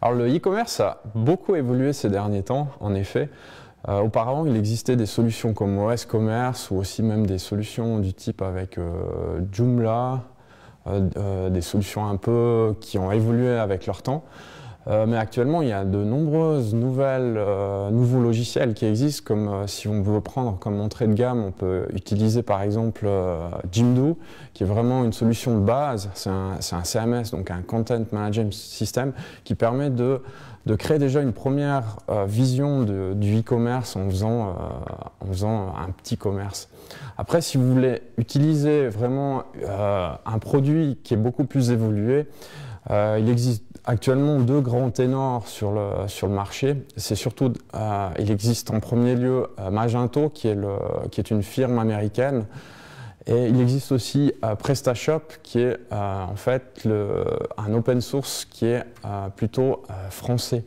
Alors le e-commerce a beaucoup évolué ces derniers temps, en effet. Auparavant, il existait des solutions comme OS Commerce ou aussi même des solutions du type avec Joomla, des solutions un peu qui ont évolué avec leur temps. Mais actuellement, il y a de nombreuses nouveaux logiciels qui existent, comme si on veut prendre comme entrée de gamme, on peut utiliser par exemple Jimdo, qui est vraiment une solution de base. C'est un CMS, donc un Content Management System, qui permet de créer déjà une première vision du e-commerce en faisant un petit commerce. Après, si vous voulez utiliser vraiment un produit qui est beaucoup plus évolué, il existe actuellement deux grands ténors sur le marché. C'est surtout, il existe en premier lieu Magento, qui est une firme américaine. Et il existe aussi PrestaShop, qui est en fait un open source qui est plutôt français.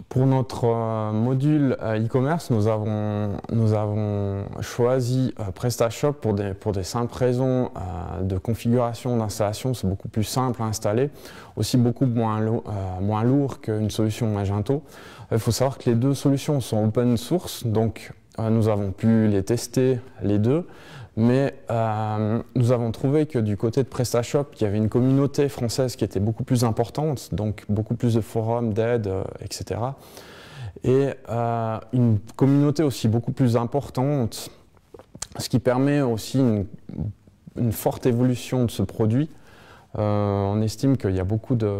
Pour notre module e-commerce, nous avons choisi PrestaShop pour des simples raisons de configuration, d'installation. C'est beaucoup plus simple à installer, aussi beaucoup moins lourd qu'une solution Magento. Il faut savoir que les deux solutions sont open source, donc nous avons pu les tester les deux. Mais nous avons trouvé que du côté de PrestaShop, il y avait une communauté française qui était beaucoup plus importante, donc beaucoup plus de forums, d'aides, etc. Et une communauté aussi beaucoup plus importante, ce qui permet aussi une forte évolution de ce produit. On estime qu'il y a beaucoup de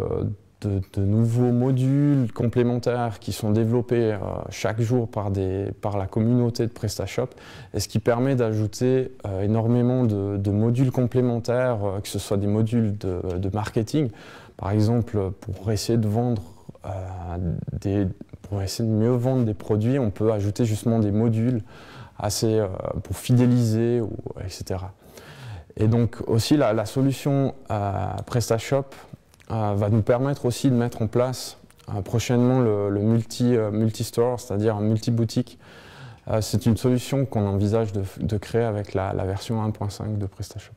nouveaux modules complémentaires qui sont développés chaque jour par la communauté de PrestaShop, et ce qui permet d'ajouter énormément de modules complémentaires, que ce soit des modules de marketing, par exemple pour essayer de vendre pour essayer de mieux vendre des produits, on peut ajouter justement des modules pour fidéliser, etc. Et donc aussi la solution PrestaShop va nous permettre aussi de mettre en place prochainement le multi-store, c'est-à-dire un multi-boutique. C'est une solution qu'on envisage de créer avec la version 1.5 de PrestaShop.